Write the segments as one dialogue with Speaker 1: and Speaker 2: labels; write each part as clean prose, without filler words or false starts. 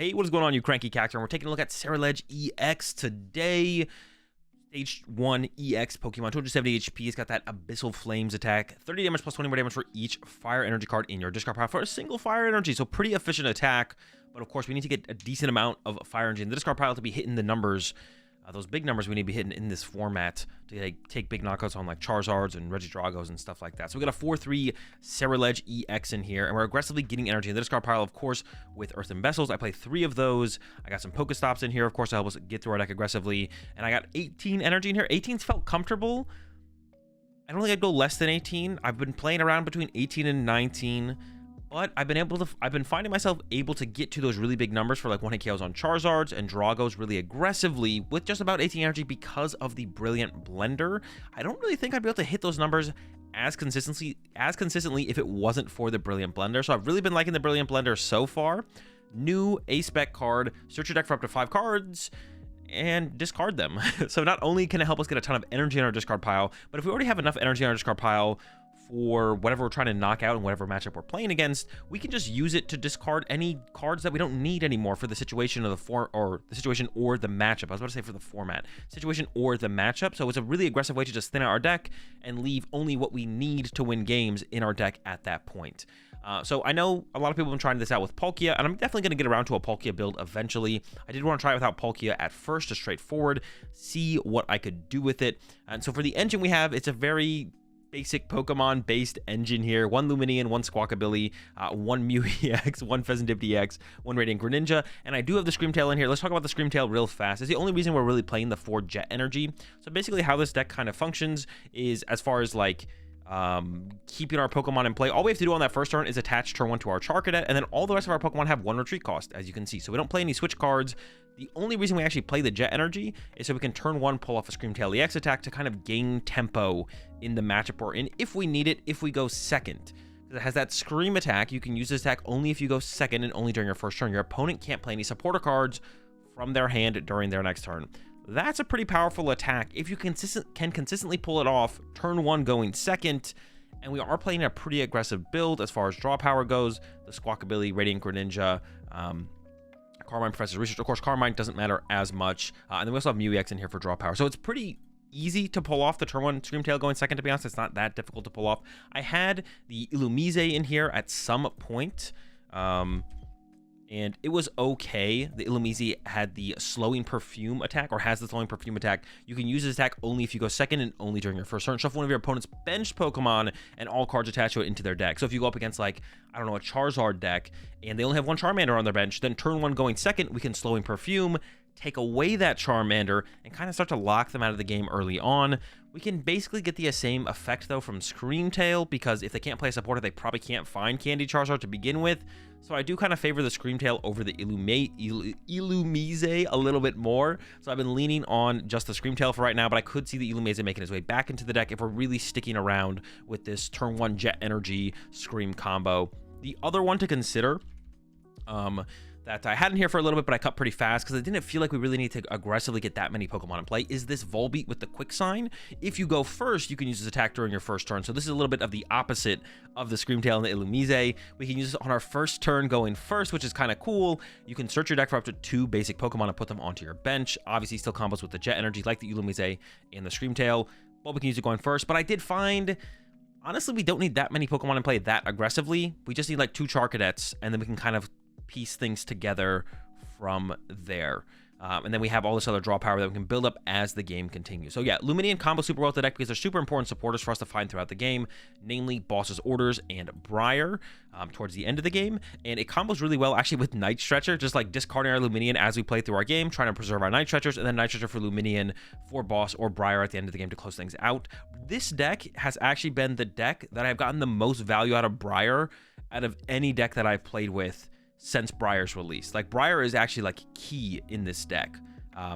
Speaker 1: Hey, what is going on, you cranky cactor? And we're taking a look at Ceruledge EX today. Stage 1 EX Pokemon, 270 HP. It's got that Abyssal Flames attack, 30 damage plus 20 more damage for each fire energy card in your discard pile for a single fire energy. So pretty efficient attack. But of course, we need to get a decent amount of fire energy in the discard pile to be hitting the numbers. Those big numbers we need to be hitting in this format to take big knockouts on like Charizards and Regidragos and stuff like that. So we got a 4-3 Ceruledge EX in here, and we're aggressively getting energy in the discard pile, of course, with Earthen Vessels. I play 3 of those. I got some Pokestops in here, of course, to help us get through our deck aggressively. And I got 18 energy in here. 18's felt comfortable. I don't think I'd go less than 18. I've been playing around between 18 and 19. But I've been finding myself able to get to those really big numbers for like 1-hit KOs on Charizards and Dragos really aggressively with just about 18 energy because of the Brilliant Blender. I don't really think I'd be able to hit those numbers as consistently if it wasn't for the Brilliant Blender. So I've really been liking the Brilliant Blender so far. New A-Spec card, search your deck for up to 5 cards, and discard them. So not only can it help us get a ton of energy in our discard pile, but if we already have enough energy in our discard pile for whatever we're trying to knock out and whatever matchup we're playing against, we can just use it to discard any cards that we don't need anymore for the situation of the situation or the matchup. I was about to say for the format, situation or the matchup. So it's a really aggressive way to just thin out our deck and leave only what we need to win games in our deck at that point. So I know a lot of people have been trying this out with Palkia, and I'm definitely going to get around to a Palkia build eventually. I did want to try it without Palkia at first, just straightforward, see what I could do with it. And so for the engine we have, it's a very basic Pokemon based engine here. 1 Lumineon, 1 Squawkabilly, 1 Mew EX, 1 Pheasantip EX, 1 Radiant Greninja, and I do have the Screamtail in here. Let's talk about the Screamtail real fast. It's the only reason we're really playing the 4 Jet Energy. So basically how this deck kind of functions is as far as like keeping our Pokemon in play. All we have to do on that first turn is attach turn 1 to our Charcadet, and then all the rest of our Pokemon have 1 retreat cost, as you can see. So we don't play any switch cards. The only reason we actually play the Jet Energy is so we can turn 1 pull off a Screamtail EX attack to kind of gain tempo in the matchup we're in if we need it, if we go second. It has that Scream attack. You can use this attack only if you go second and only during your first turn. Your opponent can't play any supporter cards from their hand during their next turn. That's a pretty powerful attack. If you can consistently pull it off, turn 1 going second, and we are playing a pretty aggressive build as far as draw power goes. The Squawkabilly, Radiant Greninja, Carmine, Professor's Research. Of course, Carmine doesn't matter as much. And then we also have Mew EX in here for draw power. So it's pretty easy to pull off the turn 1 Screamtail going second, to be honest. It's not that difficult to pull off. I had the Illumise in here at some point. And it was okay. The Illumise had the Slowing Perfume attack, or has the Slowing Perfume attack. You can use this attack only if you go second and only during your first turn. Shuffle one of your opponent's benched Pokemon and all cards attached to it into their deck. So if you go up against, like, I don't know, a Charizard deck, and they only have 1 Charmander on their bench, then turn 1 going second, we can Slowing Perfume, take away that Charmander, and kind of start to lock them out of the game early on. We can basically get the same effect, though, from Screamtail, because if they can't play a supporter, they probably can't find Candy Charizard to begin with. So I do kind of favor the Screamtail over the Illumise a little bit more. So I've been leaning on just the Screamtail for right now, but I could see the Illumise making its way back into the deck if we're really sticking around with this turn 1 Jet Energy Scream combo. The other one to consider, that I had in here for a little bit, but I cut pretty fast because I didn't feel like we really need to aggressively get that many Pokemon in play, is this Volbeat with the Quick Sign. If you go first, you can use this attack during your first turn. So this is a little bit of the opposite of the Screamtail and the Illumise. We can use this on our first turn going first, which is kind of cool. You can search your deck for up to 2 basic Pokemon and put them onto your bench. Obviously, still combos with the Jet Energy like the Illumise and the Screamtail, but we can use it going first. But I did find, honestly, we don't need that many Pokemon in play that aggressively. We just need like 2 Charcadets, and then we can kind of piece things together from there. And then we have all this other draw power that we can build up as the game continues. So yeah, Lumineon combo super well with the deck because they're super important supporters for us to find throughout the game, namely Boss's Orders and Briar towards the end of the game. And it combos really well actually with Night Stretcher, just like discarding our Lumineon as we play through our game, trying to preserve our Night Stretchers, and then Night Stretcher for Lumineon for Boss or Briar at the end of the game to close things out. This deck has actually been the deck that I've gotten the most value out of Briar out of any deck that I've played with since Briar's release. Like, Briar is actually like key in this deck.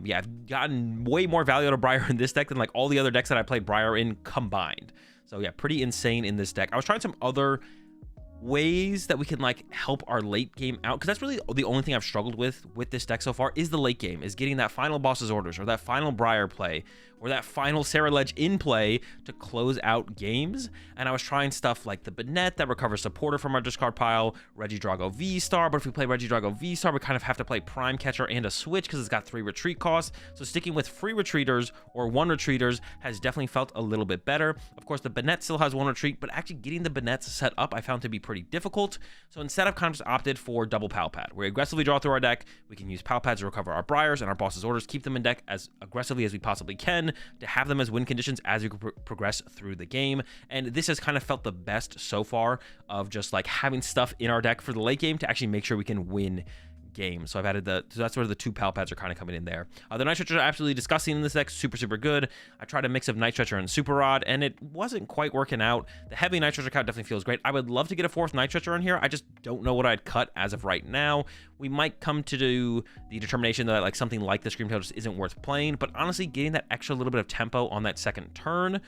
Speaker 1: Yeah, I've gotten way more value out of Briar in this deck than like all the other decks that I played Briar in combined. So yeah, pretty insane in this deck. I was trying some other ways that we can like help our late game out, because that's really the only thing I've struggled with this deck so far is the late game, is getting that final Boss's Orders or that final Briar play or that final Ceruledge in play to close out games. And I was trying stuff like the Banette that recovers supporter from our discard pile, Regidrago V-Star, but if we play Regidrago V-Star, we kind of have to play Prime Catcher and a switch because it's got 3 retreat costs. So sticking with free retreaters or 1 retreaters has definitely felt a little bit better. Of course, the Banette still has 1 retreat, but actually getting the Banettes set up I found to be pretty difficult. So instead I've kind of just opted for double Pal Pad. We aggressively draw through our deck. We can use Pal Pads to recover our Briars and our boss's orders, keep them in deck as aggressively as we possibly can to have them as win conditions as we progress through the game. And this has kind of felt the best so far of just like having stuff in our deck for the late game to actually make sure we can win game. So I've added so that's where the 2 Pal Pads are kind of coming in there. The Night Stretcher are absolutely disgusting in this deck. Super good. I tried a mix of Night Stretcher and Super Rod, and it wasn't quite working out. The heavy Night Stretcher count definitely feels great. I would love to get a 4th Night Stretcher in here. I just don't know what I'd cut as of right now. We might come to do the determination that like something like the Screamtail just isn't worth playing, but honestly, getting that extra little bit of tempo on that second turn,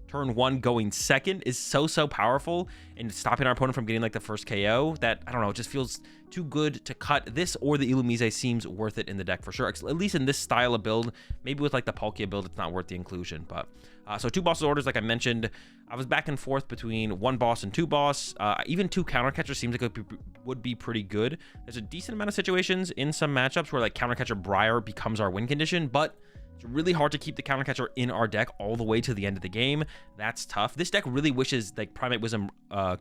Speaker 1: turn 1 going second is so powerful and stopping our opponent from getting like the first KO that I don't know, it just feels too good to cut. This or the Illumise seems worth it in the deck for sure, at least in this style of build. Maybe with like the Palkia build it's not worth the inclusion, but so 2 boss's orders, like I mentioned. I was back and forth between 1 boss and 2 boss. Even 2 counter catchers seems like it would be pretty good. There's a decent amount of situations in some matchups where like counter catcher Briar becomes our win condition, but it's really hard to keep the counter catcher in our deck all the way to the end of the game. That's tough. This deck really wishes like Primate Wisdom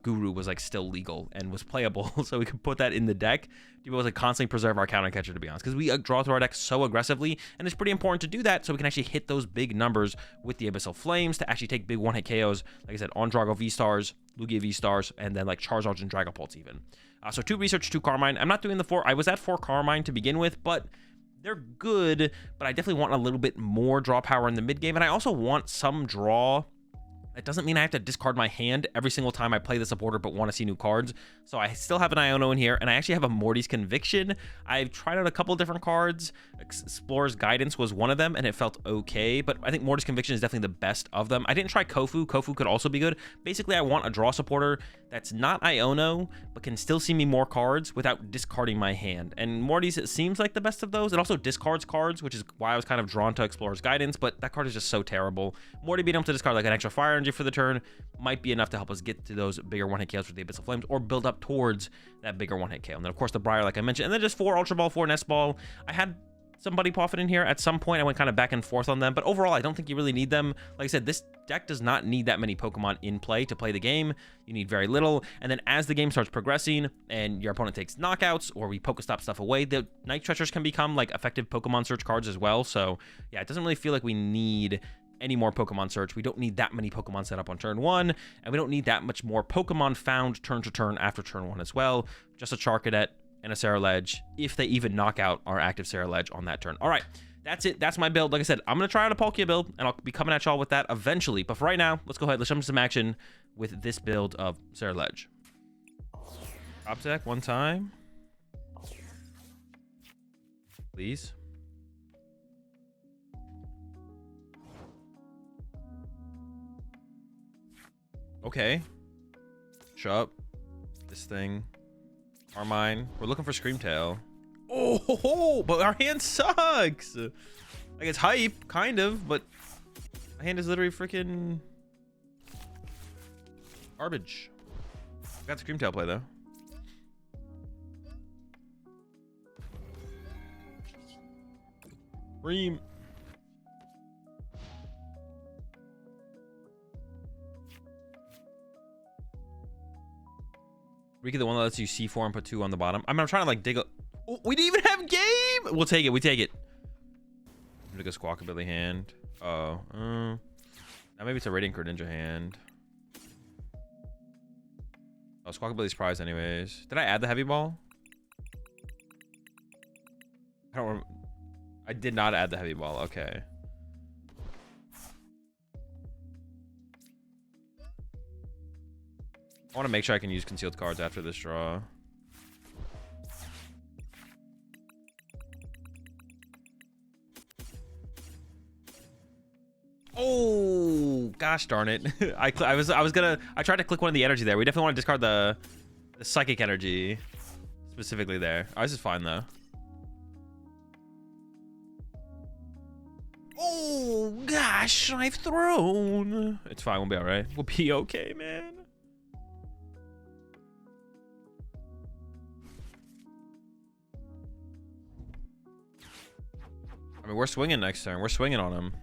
Speaker 1: Guru was like still legal and was playable so we could put that in the deck to be able to constantly preserve our counter catcher, to be honest, because we draw through our deck so aggressively, and it's pretty important to do that so we can actually hit those big numbers with the Abyssal Flames to actually take big 1-hit KOs, like I said, on Drago V-Stars, Lugia V-Stars, and then like Charizards and Dragapults even. So 2 Research, 2 Carmine. I'm not doing the 4. I was at 4 Carmine to begin with, but they're good, but I definitely want a little bit more draw power in the mid game, and I also want some draw. That doesn't mean I have to discard my hand every single time I play the supporter but want to see new cards. So I still have an Iono in here, and I actually have a Morty's Conviction. I've tried out a couple different cards. Explorer's Guidance was one of them, and it felt okay, but I think Morty's Conviction is definitely the best of them. I didn't try Kofu. Kofu could also be good. Basically, I want a draw supporter that's not Iono, but can still see me more cards without discarding my hand. And Morty's, it seems like the best of those. It also discards cards, which is why I was kind of drawn to Explorer's Guidance, but that card is just so terrible. Morty being able to discard like an extra fire energy for the turn might be enough to help us get to those bigger 1-hit KOs with the Abyssal Flames, or build up towards that bigger 1-hit KO. And then of course the Briar, like I mentioned, and then just 4 Ultra Ball, 4 Nest Ball. I had somebody Poffin in here at some point. I went kind of back and forth on them, but overall I don't think you really need them. Like I said, this deck does not need that many Pokemon in play to play the game. You need very little, and then as the game starts progressing and your opponent takes knockouts or we Pokestop stuff away, the Night Stretchers can become like effective Pokemon search cards as well. So yeah, it doesn't really feel like we need any more Pokemon search. We don't need that many Pokemon set up on turn 1, and we don't need that much more Pokemon found turn to turn after turn 1 as well. Just a Charcadet and a Ceruledge, if they even knock out our active Ceruledge on that turn. All right, that's it. That's my build. Like I said, I'm going to try out a Palkia build, and I'll be coming at y'all with that eventually. But for right now, let's go ahead. Let's jump into some action with this build of Ceruledge. Drop deck one time. Please. Okay. Shut up. This thing. Carmine. We're looking for Screamtail. Oh, but our hand sucks. Like, it's hype, kind of, but my hand is literally freaking garbage. I got Screamtail play, though. Scream. Rika, the one that lets you C4 and put 2 on the bottom. I'm trying to like dig up. Oh, we didn't even have game. We'll take it. We take it. Look at Squawkabilly hand. Oh, now maybe it's a Radiant Greninja hand. Oh, Squawkabilly's prize anyways. Did I add the heavy ball? I don't remember. I did not add the heavy ball. Okay. I want to make sure I can use concealed cards after this draw. Oh, gosh darn it. I tried to click one of the energy there. We definitely want to discard the psychic energy specifically there. Oh, this is fine though. Oh, Oh, gosh, I've thrown. It's fine. We'll be all right. We'll be okay, man. I mean, we're swinging next turn. We're swinging on him.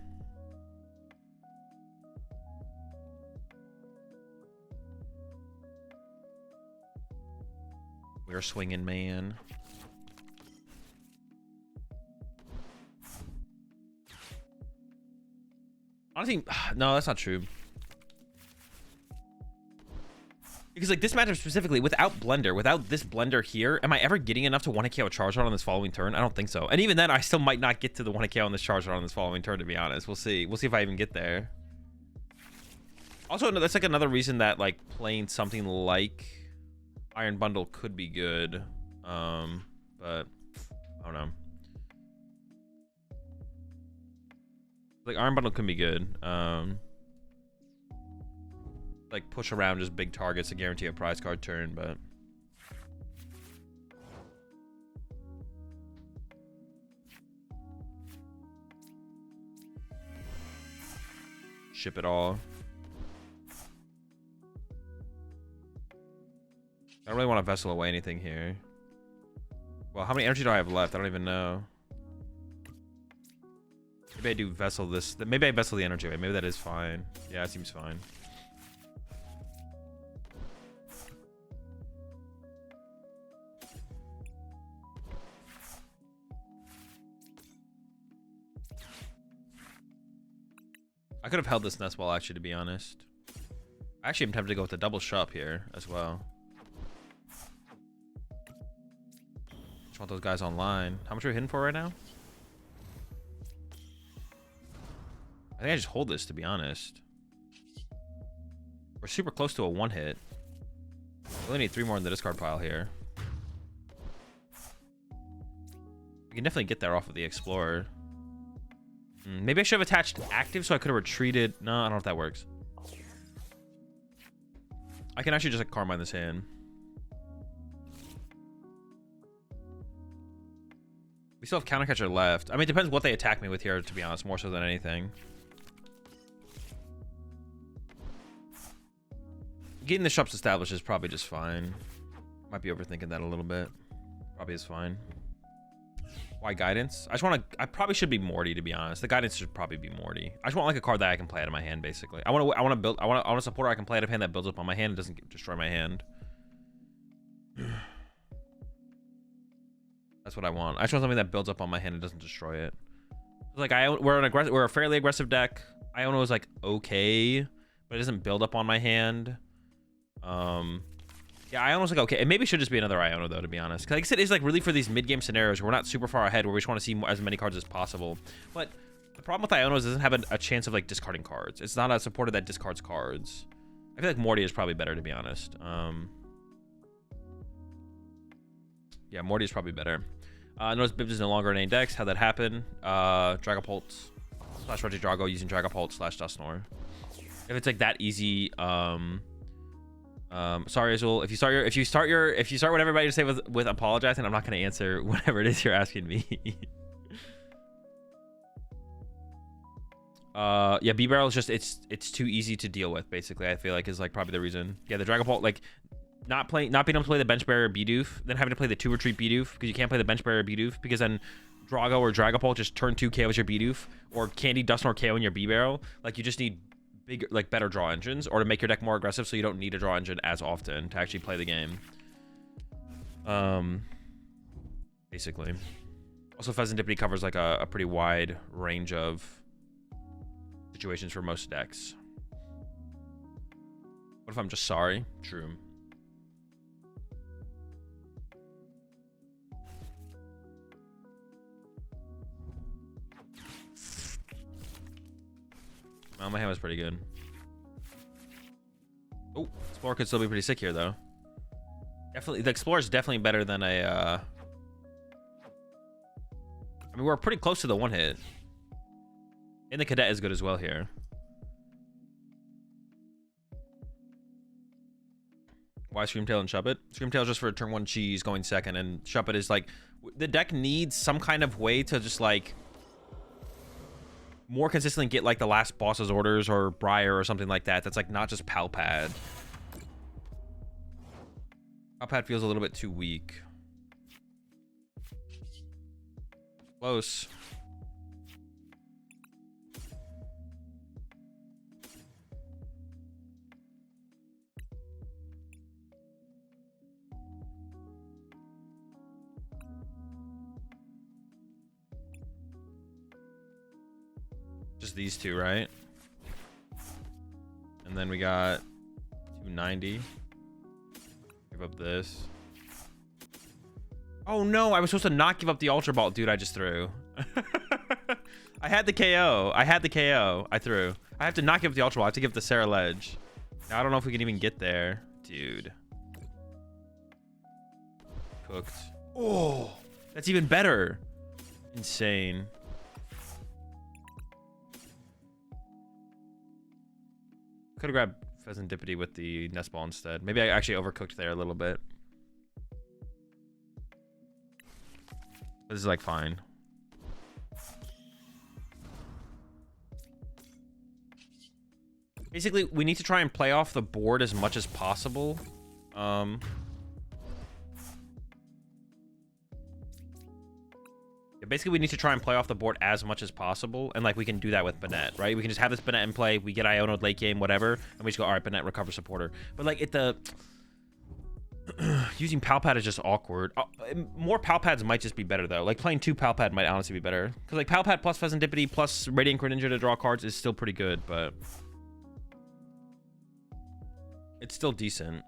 Speaker 1: We're swinging, man. Honestly, no, that's not true. Because like this matchup specifically, without Blender, without this Blender here, am I ever getting enough to 1-hit KO a Charizard on this following turn? I don't think so. And even then, I still might not get to the 1-hit KO on this Charizard on this following turn, to be honest. We'll see. We'll see if I even get there. Also, that's like another reason that like playing something like Iron Bundle could be good. But I don't know. Like Iron Bundle could be good. Like push around just big targets to guarantee a prize card turn, but ship it all. I don't really want to vessel away anything here. Well, how many energy do I have left? I don't even know. Maybe I do vessel this. Maybe I vessel the energy away. Maybe that is fine. Yeah, it seems fine. I could have held this nest wall, actually, to be honest. Actually, I'm tempted to go with the double shop here as well. Just want those guys online. How much are we hitting for right now? I think I just hold this, to be honest. We're super close to a 1-hit. We only need 3 more in the discard pile here. We can definitely get there off of the Explorer. Maybe I should have attached active so I could have retreated. No, I don't know if that works. I can actually just like Carmine this hand. We still have Countercatcher left. I mean, it depends what they attack me with here, to be honest, more so than anything. Getting the shops established is probably just fine. Might be overthinking that a little bit. Probably is fine. Why guidance? I probably should be Morty, to be honest. The guidance should probably be Morty. I just want like a card that I can play out of my hand, basically. I want a supporter I can play out of hand that builds up on my hand and doesn't destroy my hand. That's what I want. I just want something that builds up on my hand and doesn't destroy it. Like we're a fairly aggressive deck. Iono is like okay, but it doesn't build up on my hand. Yeah, Iono's like okay. It maybe should just be another Iono though, to be honest. Because like I said, it's like really for these mid-game scenarios where we're not super far ahead, where we just want to see as many cards as possible. But the problem with Iono is it doesn't have a chance of like discarding cards. It's not a supporter that discards cards. I feel like Morty is probably better, to be honest. Yeah, Morty is probably better. Notice Bibbs is no longer in any decks. How'd that happen? Dragapult / Regidrago using Dragapult / Dusknoir. If it's like that easy, sorry Azul, if you start what everybody to say with apologizing, I'm not going to answer whatever it is you're asking me. Yeah, B-Barrel is just it's too easy to deal with, basically. I feel like is like probably the reason. Yeah, the Dragapult, like not being able to play the bench barrier Bidoof, then having to play the 2 retreat Bidoof because you can't play the bench barrier Bidoof because then Drago or Dragapult just turn 2 KOs your Bidoof, or Candy Dusknoir KO in your B-Barrel. Like you just need bigger, like better draw engines, or to make your deck more aggressive so you don't need a draw engine as often to actually play the game. Basically. Also, Pheasantipity covers like a pretty wide range of situations for most decks. What if I'm just sorry? True. Well, my hand was pretty good. Oh, Explorer could still be pretty sick here, though. Definitely, the Explorer is definitely better than a. I mean, we're pretty close to the 1-hit. And the Cadet is good as well here. Why Screamtail and Shuppet? Screamtail is just for turn 1 cheese going second, and Shuppet is like the deck needs some kind of way to just like more consistently get like the last boss's orders or Briar or something like that. That's like not just Palpad. Palpad feels a little bit too weak. Close. Just these two, right? And then we got 290. Give up this. Oh no, I was supposed to not give up the Ultra Ball. Dude, I just threw. I had the KO. I had the KO. I threw. I have to not give up the Ultra Ball. I have to give the Ceruledge. Now, I don't know if we can even get there. Dude. Cooked. Oh, that's even better. Insane. Could have grabbed Pheasantipity with the Nest Ball instead. Maybe I actually overcooked there a little bit. This is like fine. Basically, we need to try and play off the board as much as possible. Basically, we need to try and play off the board as much as possible, and like we can do that with Bennett, right? We can just have this Bennett in play, we get Iono'd late game, whatever, and we just go, all right, Bennett, recover supporter. But like using Palpad is just awkward. More Palpads might just be better though. Like playing 2 Palpad might honestly be better, because like Palpad plus Pheasantipity plus Radiant Greninja to draw cards is still pretty good, but it's still decent.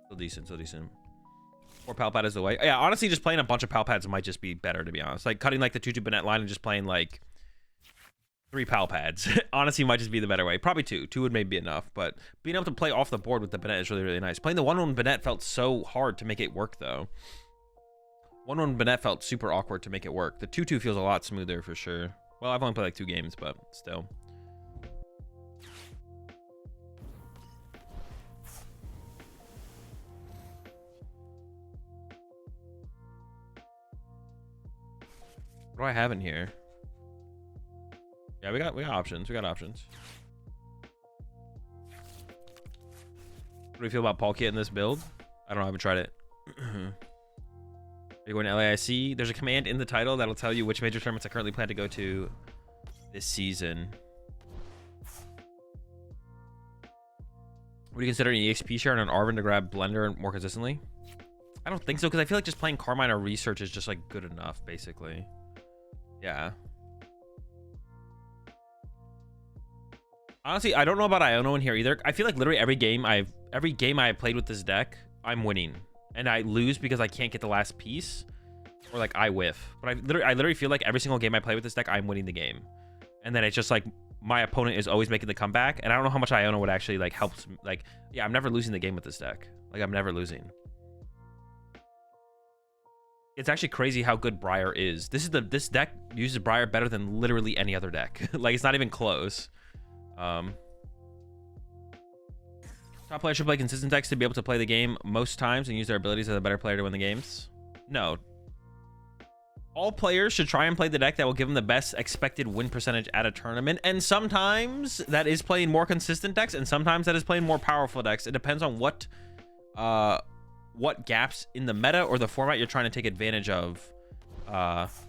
Speaker 1: Still decent. Or Palpad is the way. Yeah, honestly, just playing a bunch of Palpads might just be better, to be honest. Like cutting like the 2-2 Bennett line and just playing like 3 Palpads. Honestly, might just be the better way. Probably 2. 2 would maybe be enough, but being able to play off the board with the Bennett is really, really nice. Playing the 1-1 Bennett felt so hard to make it work, though. 1-1 Bennett felt super awkward to make it work. The 2-2 feels a lot smoother for sure. Well, I've only played like 2 games, but still. What do I have in here? Yeah, we got options. We got options. What do you feel about Palkia in this build? I don't know. I haven't tried it. Are you going to LAIC? There's a command in the title that'll tell you which major tournaments I currently plan to go to this season. Would you consider an EXP share and an Arvin to grab Blender more consistently? I don't think so, because I feel like just playing Carmine or Research is just like good enough, basically. Yeah. Honestly, I don't know about Iono in here either. I feel like literally every game I've played with this deck, I'm winning, and I lose because I can't get the last piece, or like I whiff. But I literally feel like every single game I play with this deck, I'm winning the game, and then it's just like my opponent is always making the comeback, and I don't know how much Iono would actually like help. Like, yeah, I'm never losing the game with this deck. Like, I'm never losing. It's actually crazy how good Briar is. This deck uses Briar better than literally any other deck. Like, it's not even close. Top players should play consistent decks to be able to play the game most times and use their abilities as a better player to win the games. No. All players should try and play the deck that will give them the best expected win percentage at a tournament. And sometimes that is playing more consistent decks, and sometimes that is playing more powerful decks. It depends on what gaps in the meta or the format you're trying to take advantage of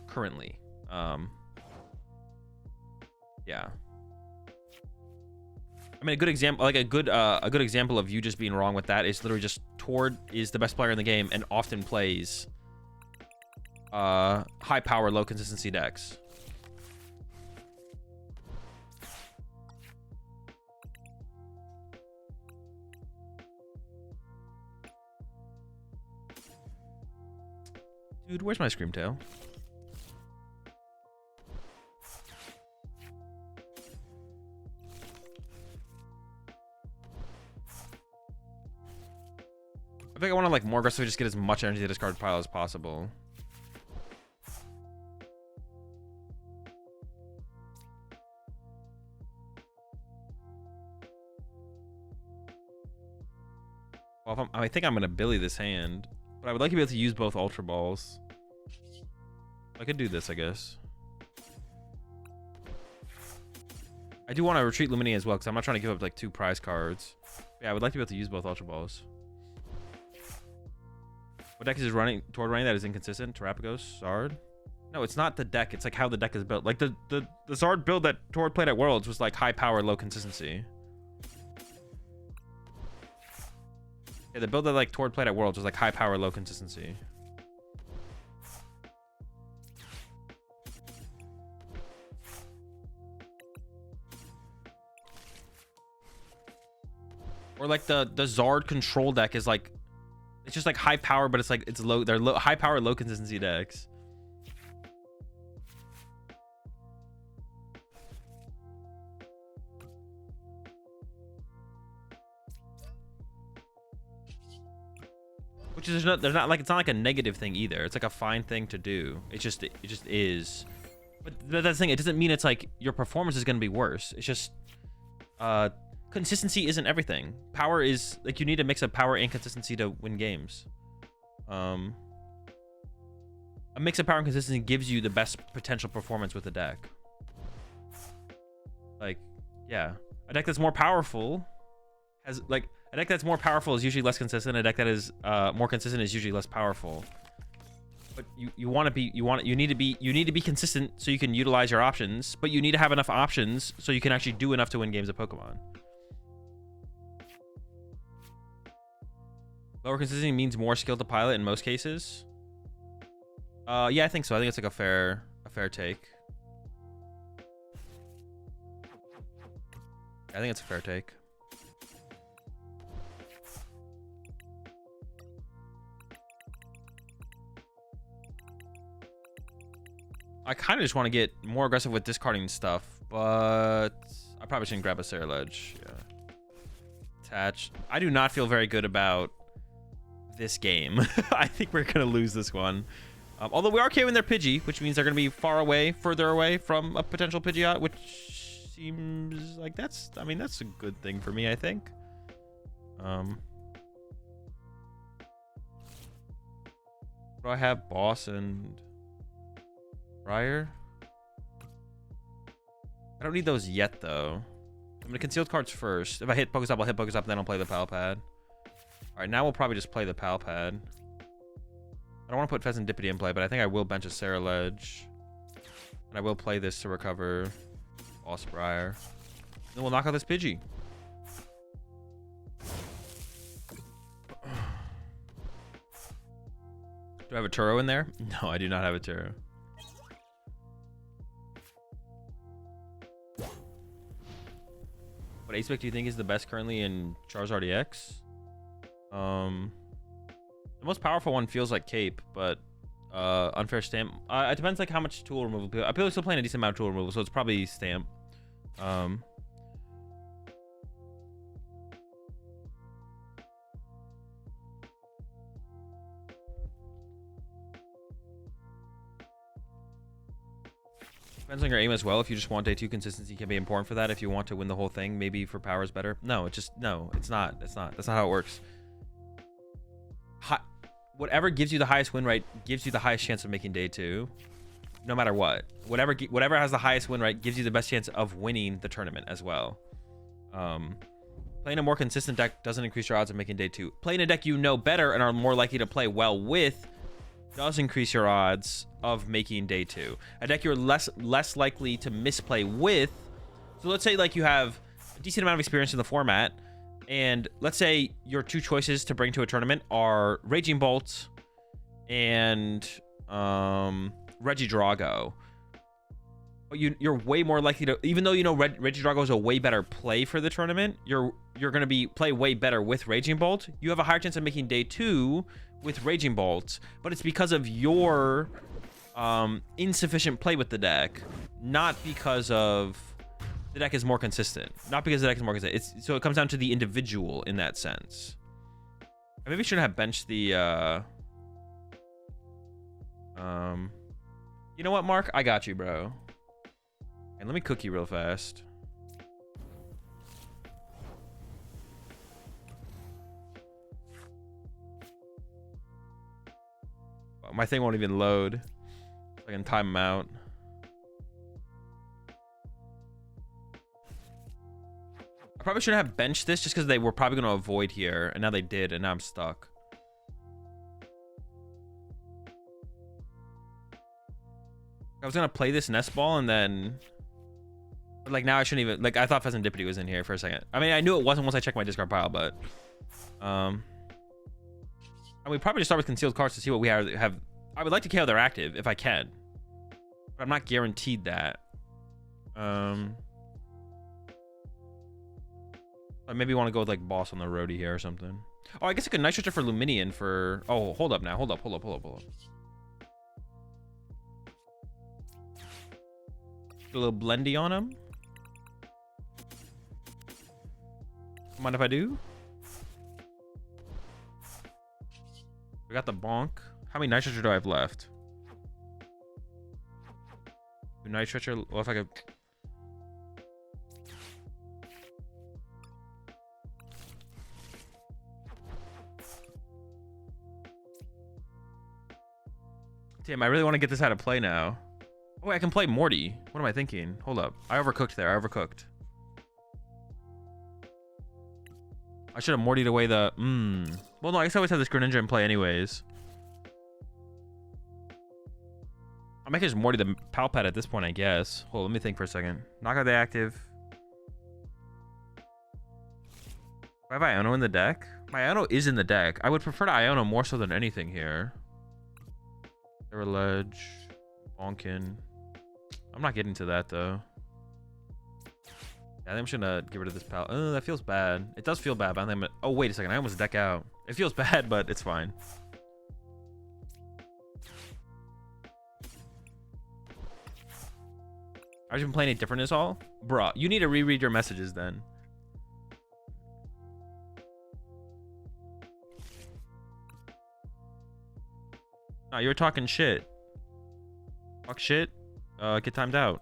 Speaker 1: currently. Yeah. I mean, a good example, like a good example of you just being wrong with that is literally just Tord is the best player in the game and often plays high power, low consistency decks. Dude, where's my Screamtail? I think I want to like more aggressively just get as much energy to the discard pile as possible. Well, I think I'm gonna Billy this hand, but I would like to be able to use both Ultra Balls. I could do this, I guess. I do want to retreat Luminia as well, because I'm not trying to give up like 2 prize cards. Yeah, I would like to be able to use both Ultra Balls. What deck is running that is inconsistent? Terrapagos, Zard? No, it's not the deck. It's like how the deck is built. Like the Zard build that Tord played at Worlds was like high power, low consistency. Yeah, the build that like Tord played at Worlds was like high power, low consistency. Or like the Zard control deck is like, it's just like high power, but it's like it's low. They're low, high power, low consistency decks. Which is not, there's not like, it's not like a negative thing either. It's like a fine thing to do. It just is. But that's the thing. It doesn't mean it's like your performance is going to be worse. It's just consistency isn't everything. Power is like, you need a mix of power and consistency to win games. A mix of power and consistency gives you the best potential performance with the deck. Like, yeah, a deck that's more powerful has like. A deck that's more powerful is usually less consistent. A deck that is more consistent is usually less powerful. But you need to be consistent so you can utilize your options. But you need to have enough options so you can actually do enough to win games of Pokemon. Lower consistency means more skill to pilot in most cases. Yeah, I think so. I think it's like a fair take. I think it's a fair take. I kind of just want to get more aggressive with discarding stuff, but I probably shouldn't grab a Ceruledge. Yeah. Attach. I do not feel very good about this game. I think we're going to lose this one. Although we are KOing their Pidgey, which means they're going to be further away from a potential Pidgeot, which seems like that's a good thing for me, I think. Do I have Boss and Briar? I don't need those yet, though. I'm going to concealed cards first. If I hit Pokestop, I'll hit Pokestop, and then I'll play the Pal Pad. Alright, now we'll probably just play the Pal Pad. I don't want to put Pheasantipity in play, but I think I will bench a Ceruledge. And I will play this to recover Boss Briar. Then we'll knock out this Pidgey. Do I have a Turo in there? No, I do not have a Turo. What ace spec do you think is the best currently in Charizard EX? The most powerful one feels like Cape, but unfair Stamp. It depends like how much tool removal. People are still playing a decent amount of tool removal, so it's probably Stamp. Depends on your aim as well. If you just want day 2 consistency, can be important for that. If you want to win the whole thing, maybe for power is better. No, it's not. That's not how it works. Whatever gives you the highest win rate gives you the highest chance of making day 2, no matter what. Whatever has the highest win rate gives you the best chance of winning the tournament as well. Playing a more consistent deck doesn't increase your odds of making day 2. Playing a deck you know better and are more likely to play well with does increase your odds of making day 2. A deck you're less likely to misplay with. So let's say like you have a decent amount of experience in the format, and let's say your 2 choices to bring to a tournament are Raging Bolt and Regidrago. But you're way more likely to, even though you know Regidrago is a way better play for the tournament, you're going to play way better with Raging Bolt. You have a higher chance of making day 2 with Raging Bolt, but it's because of your insufficient play with the deck, not because of the deck is more consistent. Not because the deck is more consistent. So it comes down to the individual in that sense. I maybe shouldn't have benched the you know what, Mark? I got you, bro. And let me cook you real fast. My thing won't even load. I can time them out. I probably shouldn't have benched this just because they were probably going to avoid here. And now they did. And now I'm stuck. I was going to play this nest ball and then... But like now I shouldn't even... Like I thought Pheasantipity was in here for a second. I mean, I knew it wasn't once I checked my discard pile, but... And we probably just start with concealed cards to see what we have. I would like to KO their active if I can. But I'm not guaranteed that. I maybe want to go with like Boss on the Roadie here or something. Oh, I guess I could Night Stretcher for Luminion for... Oh, hold up now. Hold up. Get a little blendy on him. Mind if I do? We got the bonk. How many Night Stretcher do I have left? Night Stretcher. Well, if I could... Damn, I really want to get this out of play now. Oh, wait, I can play Morty. What am I thinking? Hold up. I overcooked there. I overcooked. I should have Morty'd away the... Well, no, I guess I always have this Greninja in play anyways. I'll make it just Morty the Palpad at this point, I guess. Hold on, let me think for a second. Knock out the active. Do I have Iono in the deck? My Iono is in the deck. I would prefer to Iono more so than anything here. Ceruledge, Bonkin. I'm not getting to that though. Yeah, I think I'm just gonna get rid of this pal. That feels bad. It does feel bad, but I think I'm gonna... Oh, wait a second. I almost deck out. It feels bad, but it's fine. Are you been playing it different is all? Bruh, you need to reread your messages then. No, you were talking shit. Talk shit. Get timed out.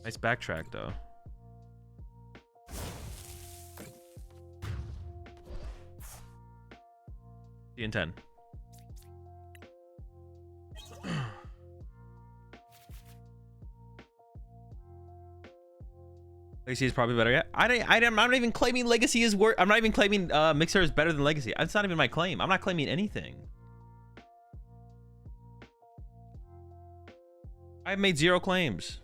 Speaker 1: Nice backtrack though. See you in 10. Legacy is probably better. Yeah, I'm not even claiming Legacy is worth. I'm not even claiming Mixer is better than Legacy. That's not even my claim. I'm not claiming anything. I've made 0 claims.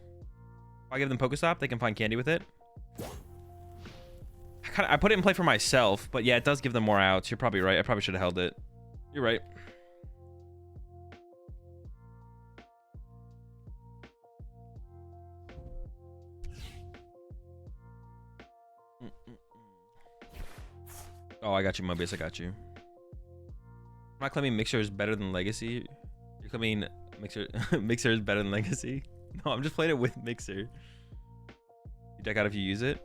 Speaker 1: If I give them Pokestop, they can find candy with it. I put it in play for myself, but yeah, it does give them more outs. You're probably right. I probably should have held it. You're right. Oh, I got you, Mobius. I got you. I'm not claiming Mixer is better than Legacy. You're claiming Mixer is better than Legacy. No, I'm just playing it with Mixer. You deck out if you use it.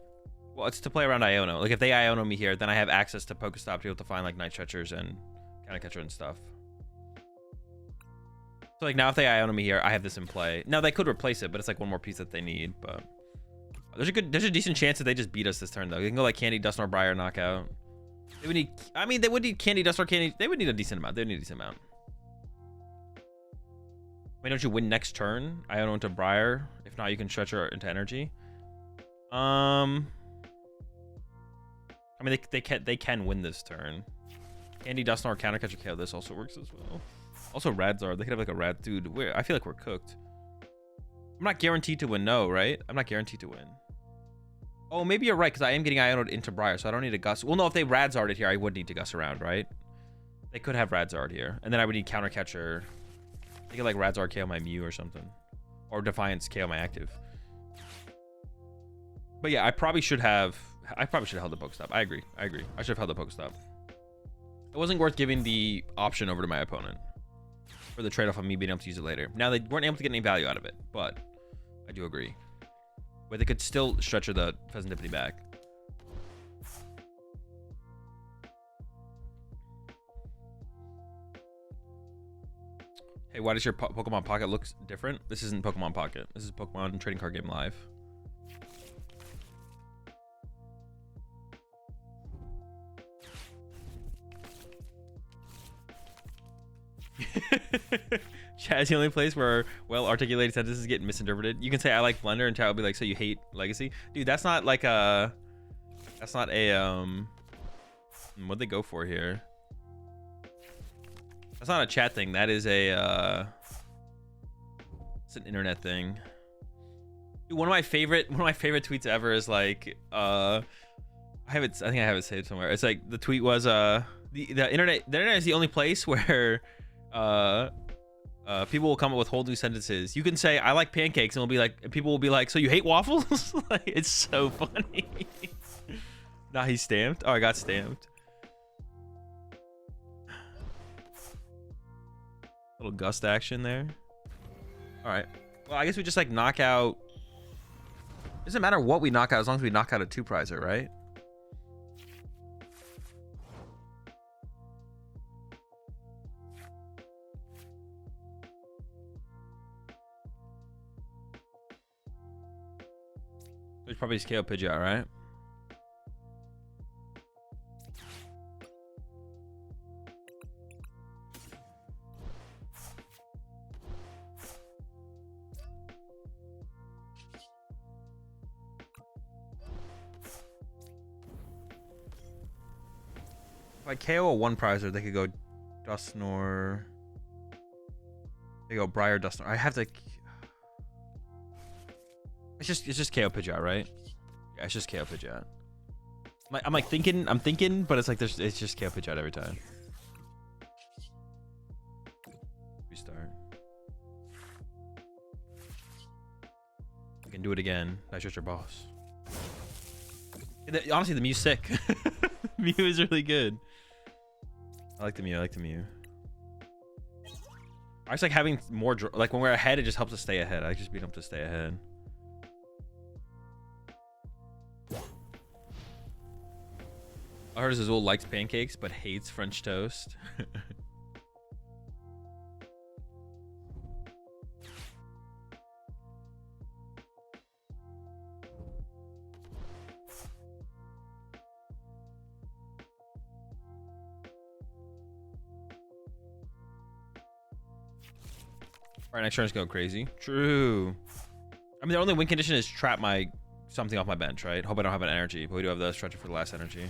Speaker 1: Well, it's to play around Iono. Like if they Iono me here, then I have access to Pokestop to be able to find like Night Stretchers and Counter Catcher and stuff. So like now if they Iono me here, I have this in play. Now they could replace it, but it's like one more piece that they need. But there's a decent chance that they just beat us this turn though. They can go like Candy, Dust, or Briar, knockout. They would need, I mean, they would need Candy, Dust, or Candy. They would need a decent amount. They would need a decent amount. Wait, don't you win next turn? Iono into Briar. If not, you can stretch her into energy. I mean, they can win this turn. Candy, Dust, or Counter Catcher KO. This also works as well. Also, Radzard. They could have like a Rad. Dude, I feel like we're cooked. I'm not guaranteed to win. No, right? I'm not guaranteed to win. Oh, maybe you're right, because I am getting Iono'd into Briar, so I don't need to Gus. Well, no, if they Radzarded here, I would need to Gus around, right? They could have Radzard here. And then I would need Counter Catcher. They could like Radzard KO my Mew or something. Or Defiance KO my active. But yeah, I probably should have held the Pokestop. I agree. I should have held the Pokestop. It wasn't worth giving the option over to my opponent for the trade-off of me being able to use it later. Now, they weren't able to get any value out of it, but I do agree. But they could still stretcher the Pheasantipity back. Hey, why does your Pokemon Pocket look different? This isn't Pokemon Pocket. This is Pokemon Trading Card Game Live. Chat is the only place where well-articulated sentences get misinterpreted. You can say I like Blender and chat will be like, so you hate Legacy? Dude, that's not like a... That's not a, what'd they go for here? That's not a chat thing. That is a, it's an internet thing. Dude, one of my favorite tweets ever is like, I think I have it saved somewhere. It's like, the tweet was, the internet is the only place where, people will come up with whole new sentences. You can say I like pancakes and people will be like, so you hate waffles? Like, it's so funny. Nah, he's stamped. Oh, I got stamped. Little gust action there. All right. Well, I guess we just like knock out. Doesn't matter what we knock out as long as we knock out a 2-prizer, right? There's probably just KO Pidgeot, right? If I KO a 1-prizer, they could go Dusknoir. They go Briar Dusknoir. I have to. It's just KO Pidgeot, right? Yeah, it's just KO Pidgeot. I'm thinking, but it's like it's just KO Pidgeot every time. Restart. I can do it again. That's just your boss. Honestly, the Mew's sick. Mew is really good. I like the Mew. I just like having more. Like when we're ahead, it just helps us stay ahead. I just beat him to stay ahead. I heard Azul likes pancakes but hates French toast. Alright, next turn's go crazy. True. I mean, the only win condition is trap something off my bench, right? Hope I don't have an energy, but we do have the stretcher for the last energy.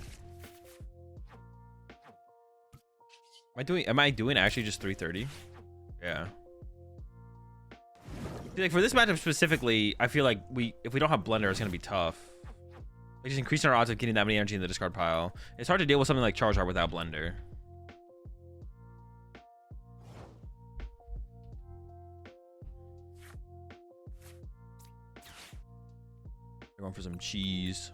Speaker 1: Am I doing actually just 330? Yeah. See, like for this matchup specifically, I feel like if we don't have Blender, it's gonna be tough. Like just increasing our odds of getting that many energy in the discard pile. It's hard to deal with something like Charizard without Blender. Going for some cheese.